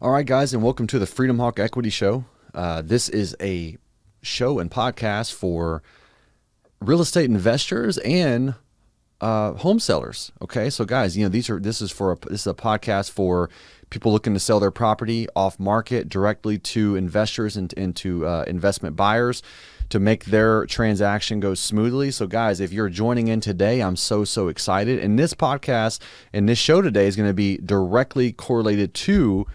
All right, guys, and welcome to the Freedom Hawk Equity Show. This is a show and podcast for real estate investors and home sellers. Okay, so guys, this is a podcast for people looking to sell their property off market directly to investors and to investment buyers to make their transaction go smoothly. So guys, if you're joining in today, I'm so excited. And this podcast and this show today is going to be directly correlated to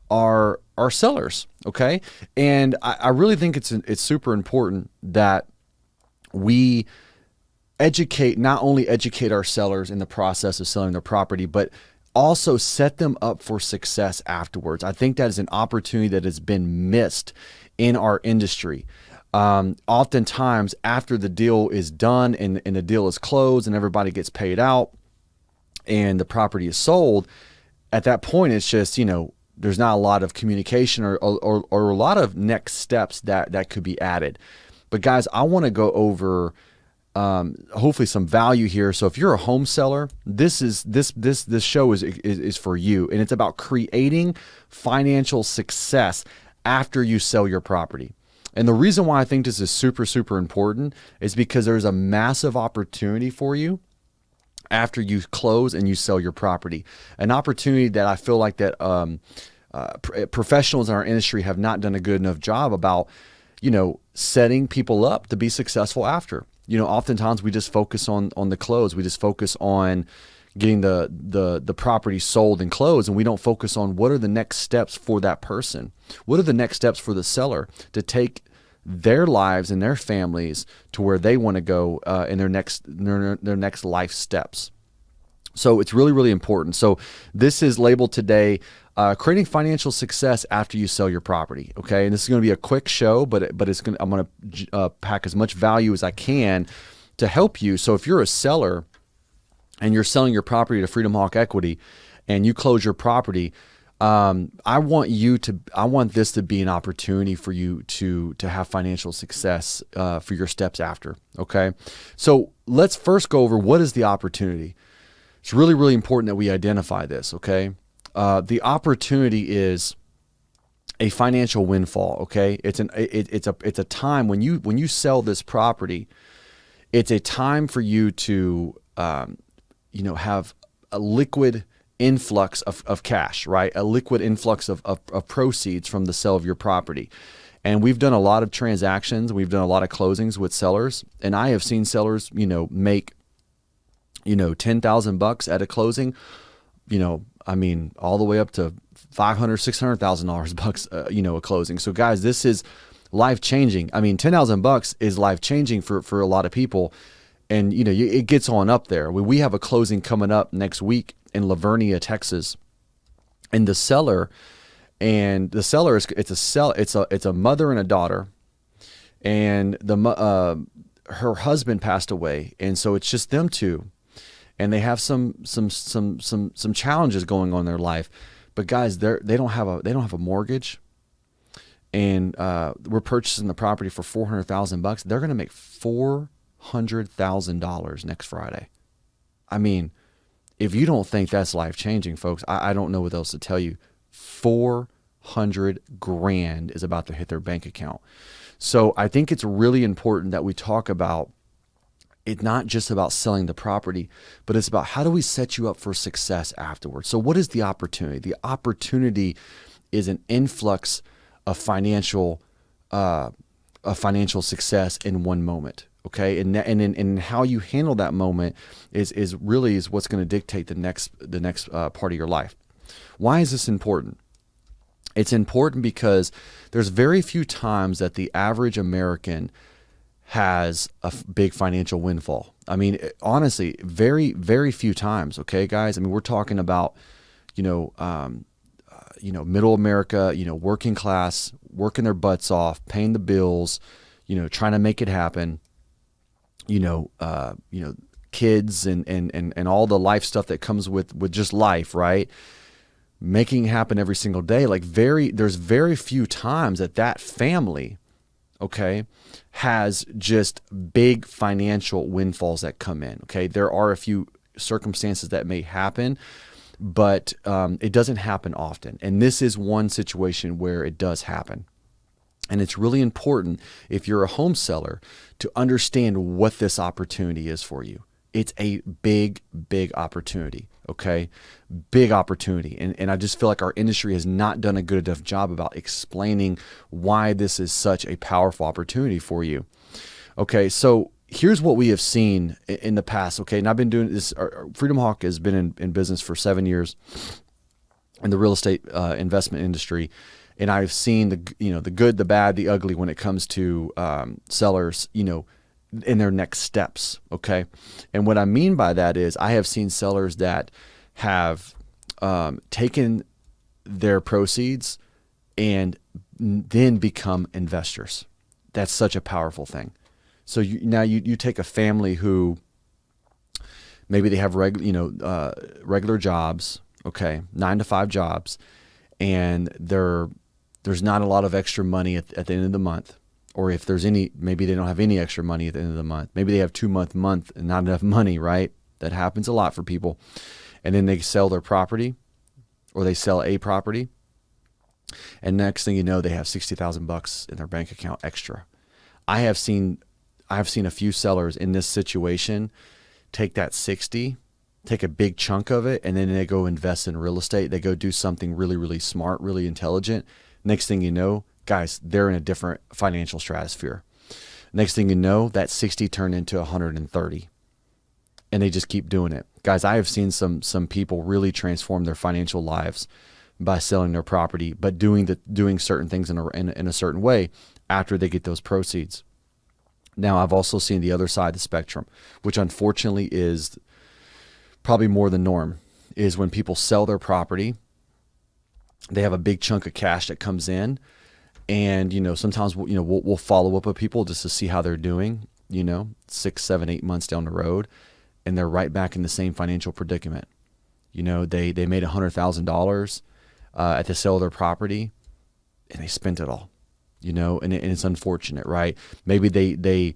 our sellers. Okay, and I really think it's super important that we not only educate our sellers in the process of selling their property, but also set them up for success afterwards. I think that is an opportunity that has been missed in our industry. Oftentimes after the deal is done and the deal is closed and everybody gets paid out and the property is sold, at that point, it's just, there's not a lot of communication or a lot of next steps that could be added. But guys, I want to go over hopefully some value here. So if you're a home seller, this show is for you, and it's about creating financial success after you sell your property. And the reason why I think this is super important is because there's a massive opportunity for you after you close and you sell your property. An opportunity that I feel like that professionals in our industry have not done a good enough job about, setting people up to be successful after. Oftentimes we just focus on the close. We just focus on getting the property sold and closed, and we don't focus on what are the next steps for that person. What are the next steps for the seller to take their lives and their families to where they want to go in their next life steps. So it's really important. So this is labeled today, creating financial success after you sell your property. Okay, and this is going to be a quick show, but I'm going to pack as much value as I can to help you. So if you're a seller and you're selling your property to Freedom Hawk Equity, and you close your property, I want this to be an opportunity for you to have financial success for your steps after. Okay, so let's first go over what is the opportunity. It's really important that we identify this. Okay, the opportunity is a financial windfall. Okay, it's a time when you sell this property. It's a time for you to have a liquid influx of cash, right? A liquid influx of proceeds from the sale of your property. And we've done a lot of transactions. We've done a lot of closings with sellers, and I have seen sellers, make, $10,000 at a closing, all the way up to $500,000, $600,000, a closing. So guys, this is life changing. $10,000 is life changing for a lot of people. And, it gets on up there. We have a closing coming up next week in Lavernia, Texas. And the seller it's a mother and a daughter, and her husband passed away. And so it's just them two. And they have some challenges going on in their life. But guys, they don't have a mortgage. And we're purchasing the property for $400,000. They're going to make $400,000 next Friday. If you don't think that's life-changing, folks, I don't know what else to tell you. $400,000 is about to hit their bank account. So I think it's really important that we talk about it, not just about selling the property, but it's about how do we set you up for success afterwards. So what is the opportunity? The opportunity is an influx of financial success in one moment. Okay, and how you handle that moment is what's going to dictate the next part of your life. Why is this important? It's important because there's very few times that the average American has a big financial windfall. Honestly, very, very few times. Okay, guys. We're talking about, middle America, working class, working their butts off, paying the bills, trying to make it happen. Kids and all the life stuff that comes with just life, right? Making it happen every single day. There's very few times that family, okay, has just big financial windfalls that come in. Okay, there are a few circumstances that may happen, but it doesn't happen often. And this is one situation where it does happen. And it's really important, if you're a home seller, to understand what this opportunity is for you. It's a big, big opportunity, okay? Big opportunity. And I just feel like our industry has not done a good enough job about explaining why this is such a powerful opportunity for you. Okay, so here's what we have seen in the past, okay? And I've been doing this, Freedom Hawk has been in business for 7 years in the real estate investment industry. And I've seen the good, the bad, the ugly when it comes to sellers, in their next steps. Okay. And what I mean by that is I have seen sellers that have taken their proceeds and then become investors. That's such a powerful thing. So now you take a family who maybe they have regular jobs, okay, 9-to-5 jobs, and there's not a lot of extra money at the end of the month. Or if there's any, maybe they don't have any extra money at the end of the month. Maybe they have 2-month and not enough money, right? That happens a lot for people. And then they sell their property, or they sell a property. And next thing you know, they have $60,000 in their bank account extra. I have seen a few sellers in this situation take that 60, take a big chunk of it, and then they go invest in real estate. They go do something really, really smart, really intelligent. Next thing you know, guys, they're in a different financial stratosphere. Next thing you know, that 60 turned into 130, and they just keep doing it. Guys, I have seen some people really transform their financial lives by selling their property, but doing certain things in a certain way after they get those proceeds. Now, I've also seen the other side of the spectrum, which unfortunately is probably more the norm, is when people sell their property, they have a big chunk of cash that comes in, and sometimes we'll follow up with people just to see how they're doing, 6, 7, 8 months down the road, and they're right back in the same financial predicament. They made $100,000 at the sale of their property, and they spent it all. And it's unfortunate, right? Maybe they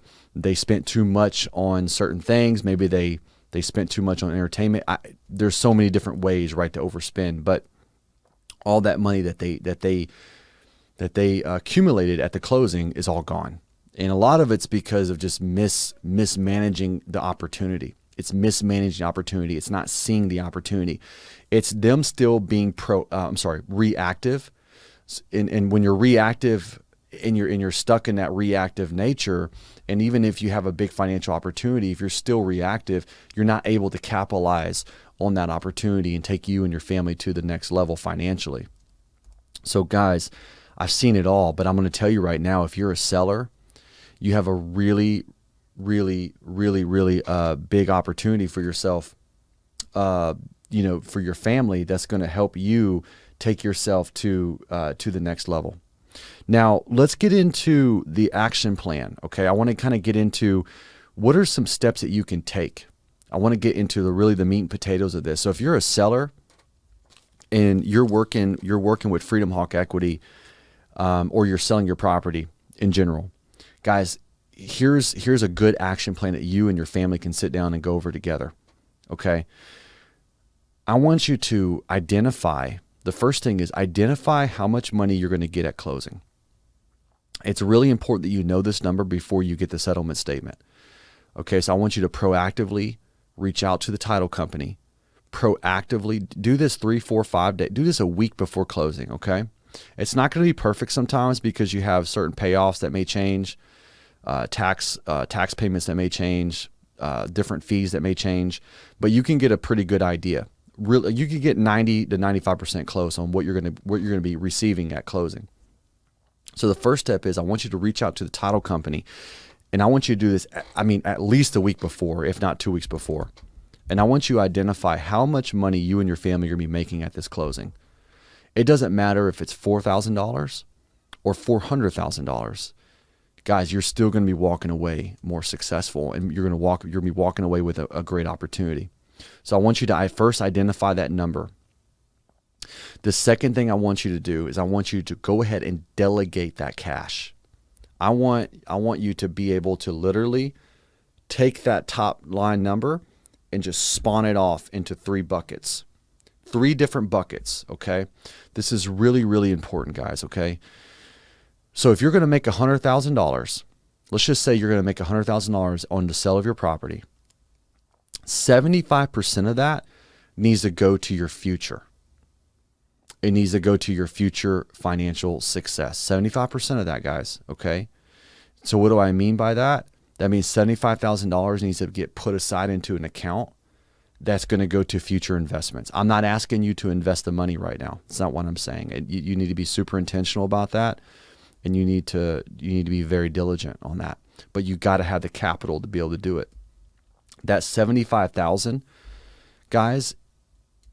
spent too much on certain things. Maybe they spent too much on entertainment. There's so many different ways, right, to overspend, but all that money that they accumulated at the closing is all gone. And a lot of it's because of just mismanaging the opportunity. It's mismanaging the opportunity. It's not seeing the opportunity. It's them still being reactive. And when you're reactive and you're stuck in that reactive nature, and even if you have a big financial opportunity, if you're still reactive, you're not able to capitalize on that opportunity and take you and your family to the next level financially. So guys, I've seen it all, but I'm going to tell you right now, if you're a seller, you have a really, really, really, really big opportunity for yourself, for your family, that's going to help you take yourself to the next level. Now, let's get into the action plan. Okay, I want to kind of get into what are some steps that you can take. I want to get into the meat and potatoes of this. So if you're a seller and you're working with Freedom Hawk Equity, or you're selling your property in general, guys, here's a good action plan that you and your family can sit down and go over together. Okay, I want you to identify. The first thing is identify how much money you're going to get at closing. It's really important that you know this number before you get the settlement statement. Okay, so I want you to proactively reach out to the title company. Proactively do this 3, 4, 5 days. Do this a week before closing, okay? It's not going to be perfect sometimes because you have certain payoffs that may change, tax payments that may change, different fees that may change, but you can get a pretty good idea. Really, you could get 90 to 95% close on what you're going to be receiving at closing. So the first step is I want you to reach out to the title company, and I want you to do this, at least a week before, if not 2 weeks before. And I want you to identify how much money you and your family are going to be making at this closing. It doesn't matter if it's $4,000 or $400,000. Guys, you're still going to be walking away more successful, and you're going to be walking away with a great opportunity. So I want you to first identify that number. The second thing I want you to do is I want you to go ahead and delegate that cash. I want you to be able to literally take that top line number and just spawn it off into 3 buckets. 3 different buckets, okay? This is really, really important, guys, okay? So if you're going to make $100,000, let's just say you're going to make $100,000 on the sale of your property, 75% of that needs to go to your future. It needs to go to your future financial success. 75% of that, guys, okay? So what do I mean by that? That means $75,000 needs to get put aside into an account that's going to go to future investments. I'm not asking you to invest the money right now. It's not what I'm saying. You need to be super intentional about that, and you need to be very diligent on that. But you got to have the capital to be able to do it. That $75,000, guys,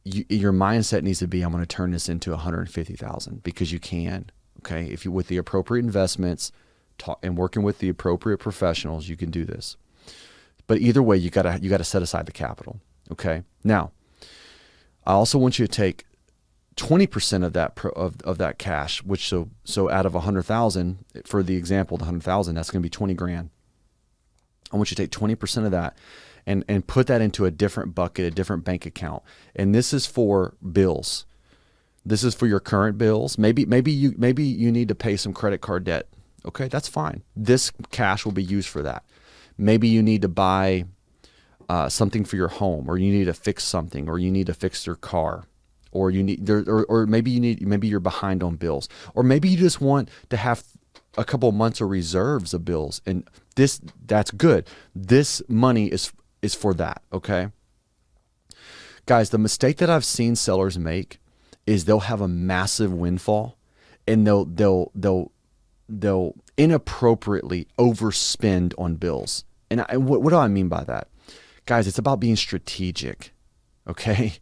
your mindset needs to be, I'm going to turn this into $150,000, because you can. Okay, if you, with the appropriate investments and working with the appropriate professionals, you can do this. But either way, you gotta set aside the capital. Okay. Now, I also want you to take 20% of that of that cash, which so out of 100,000, for the example, the 100,000, that's going to be 20 grand. I want you to take 20% of that and put that into a different bucket, a different bank account. And this is for bills. This is for your current bills. Maybe you need to pay some credit card debt. Okay, that's fine. This cash will be used for that. Maybe you need to buy something for your home, or you need to fix something, or you need to fix your car, or maybe you're behind on bills, or maybe you just want to have a couple months of reserves of bills, and that's good. This money is for that. Okay, guys, the mistake that I've seen sellers make is they'll have a massive windfall, and they'll inappropriately overspend on bills. And what do I mean by that? Guys, it's about being strategic, okay?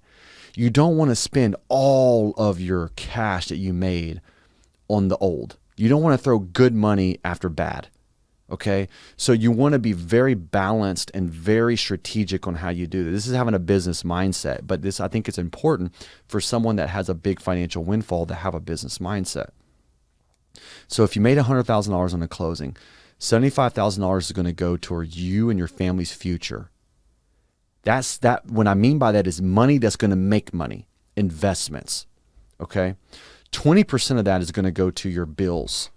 You don't want to spend all of your cash that you made on the old. You don't want to throw good money after bad, okay? So you want to be very balanced and very strategic on how you do this. This is having a business mindset, but I think it's important for someone that has a big financial windfall to have a business mindset. So if you made $100,000 on a closing, $75,000 is going to go toward you and your family's future. What I mean by that is money that's going to make money, investments, okay? 20% of that is going to go to your bills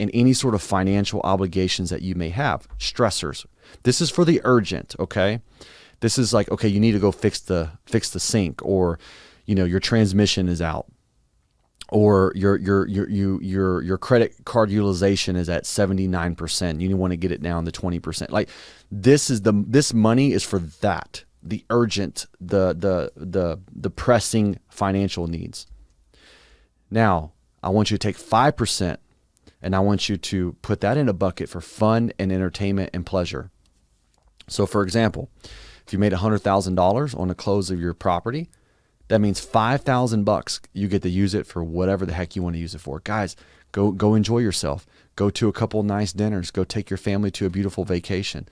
and any sort of financial obligations that you may have, stressors. This is for the urgent, okay? This is like, okay, you need to go fix the sink, or your transmission is out, or your credit card utilization is at 79%. You want to get it down to 20%. Like this money is for that, the urgent, the pressing financial needs. Now, I want you to take 5% and I want you to put that in a bucket for fun and entertainment and pleasure. So for example, if you made $100,000 on the close of your property, that means $5,000 you get to use it for whatever the heck you want to use it for. Guys, go enjoy yourself. Go to a couple nice dinners. Go take your family to a beautiful vacation.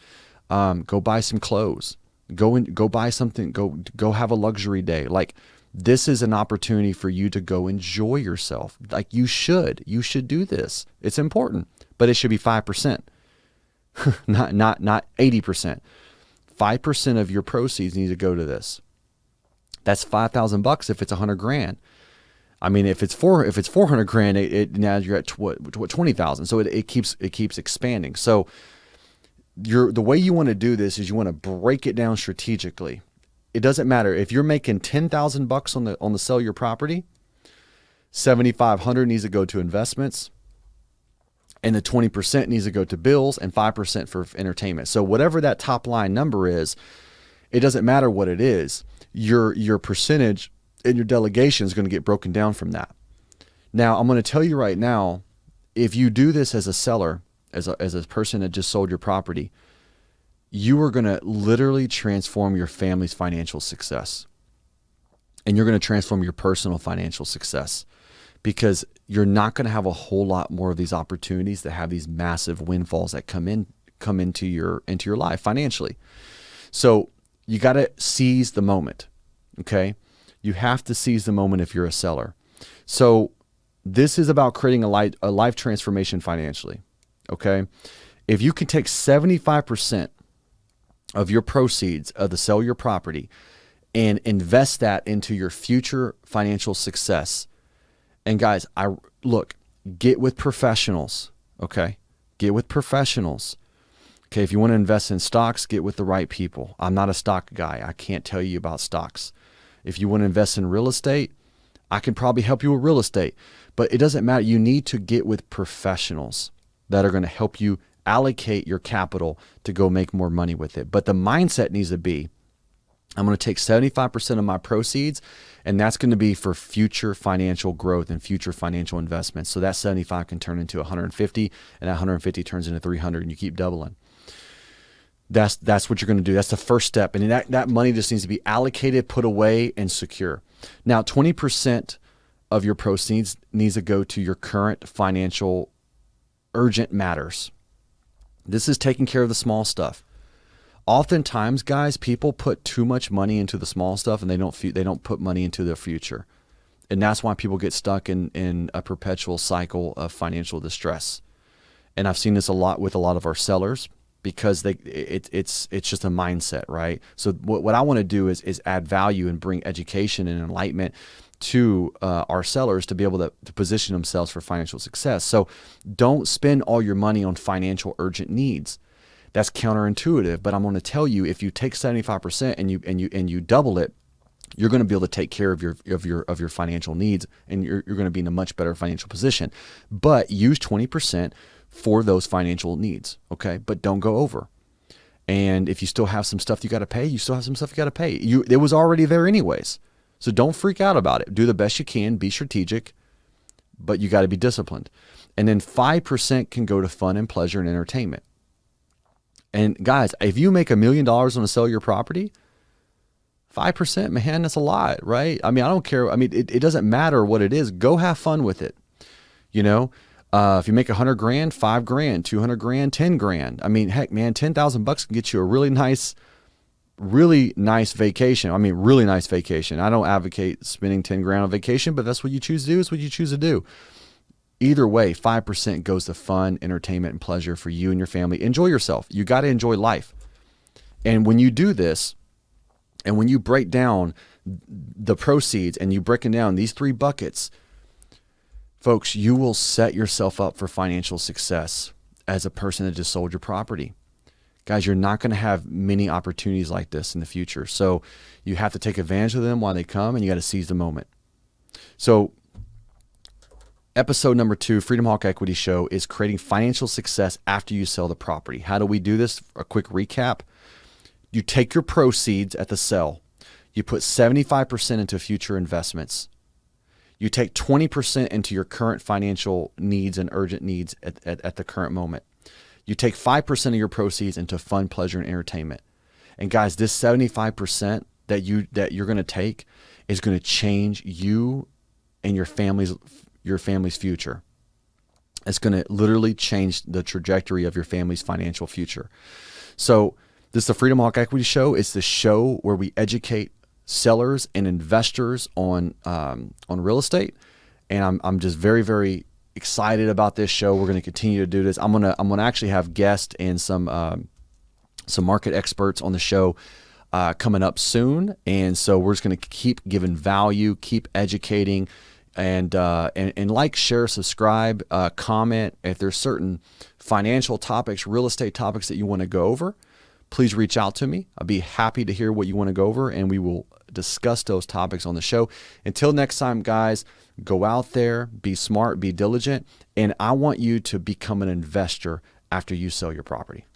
Go buy some clothes. Go buy something. Go have a luxury day. Like, this is an opportunity for you to go enjoy yourself. Like, you should do this. It's important, but it should be 5%, not 80%. 5% of your proceeds need to go to this. That's $5,000 if it's $100,000. I mean, if it's $400,000, now you're at what 20,000. So it keeps expanding. So the way you want to do this is you want to break it down strategically. It doesn't matter if you're making $10,000 on the sale of your property. $7,500 needs to go to investments, and the 20% needs to go to bills, and 5% for entertainment. So whatever that top line number is, it doesn't matter what it is. Your percentage and your delegation is going to get broken down from that. Now, I'm going to tell you right now, if you do this as a seller, as a person that just sold your property, you are going to literally transform your family's financial success. And you're going to transform your personal financial success, because you're not going to have a whole lot more of these opportunities to have these massive windfalls that come into your life financially. So you got to seize the moment, okay? You have to seize the moment if you're a seller. So this is about creating a life transformation financially, okay? If you can take 75% of your proceeds of the sale of your property and invest that into your future financial success. And guys, get with professionals, okay? Get with professionals. Okay, if you want to invest in stocks, get with the right people. I'm not a stock guy. I can't tell you about stocks. If you want to invest in real estate, I can probably help you with real estate. But it doesn't matter. You need to get with professionals that are going to help you allocate your capital to go make more money with it. But the mindset needs to be, I'm going to take 75% of my proceeds, and that's going to be for future financial growth and future financial investments. So that 75 can turn into 150, and that 150 turns into 300, and you keep doubling. That's what you're going to do. That's the first step. And that money just needs to be allocated, put away, and secure. Now, 20% of your proceeds needs to go to your current financial urgent matters. This is taking care of the small stuff. Oftentimes, guys, people put too much money into the small stuff, and they don't put money into their future. And that's why people get stuck in a perpetual cycle of financial distress. And I've seen this a lot with a lot of our sellers, because it's just a mindset, right? So what I want to do is add value and bring education and enlightenment to our sellers to be able to position themselves for financial success. So don't spend all your money on financial urgent needs. That's counterintuitive, but I'm going to tell you, if you take 75% and you double it, you're going to be able to take care of your financial needs, and you're going to be in a much better financial position. But use 20% for those financial needs, okay? But don't go over. And if you still have some stuff you got to pay, you still have some stuff you got to pay. It was already there anyways. So don't freak out about it. Do the best you can, be strategic, but you got to be disciplined. And then 5% can go to fun and pleasure and entertainment. And guys, if you make $1 million on the sale of your property, 5%, man, that's a lot, right? I mean, I don't care. I mean, it doesn't matter what it is. Go have fun with it. You know, if you make $100,000, $5,000, $200,000, $10,000. I mean, heck, man, $10,000 can get you a really nice vacation. I mean, really nice vacation. I don't advocate spending $10,000 on vacation, but that's what you choose to do. Is what you choose to do. Either way, 5% goes to fun, entertainment, and pleasure for you and your family. Enjoy yourself. You got to enjoy life. And when you do this, and when you break down the proceeds and you break it down these 3 buckets, folks, you will set yourself up for financial success as a person that just sold your property. Guys, you're not going to have many opportunities like this in the future. So you have to take advantage of them while they come, and you got to seize the moment. So episode number 2, Freedom Hawk Equity Show, is creating financial success after you sell the property. How do we do this? A quick recap. You take your proceeds at the sale. You put 75% into future investments. You take 20% into your current financial needs and urgent needs at the current moment. You take 5% of your proceeds into fun, pleasure, and entertainment. And guys, this 75% that you're going to take is going to change you and your family's future. It's going to literally change the trajectory of your family's financial future. So this is the Freedom Hawk Equity Show. It's the show where we educate sellers and investors on real estate. And I'm just very, very excited about this show. We're going to continue to do this. I'm gonna actually have guests and some market experts on the show coming up soon. And so we're just going to keep giving value, keep educating, and like, share, subscribe, comment. If there's certain financial topics, real estate topics that you want to go over, please reach out to me. I'll be happy to hear what you want to go over, and we will discuss those topics on the show. Until next time, guys, go out there, be smart, be diligent, and I want you to become an investor after you sell your property.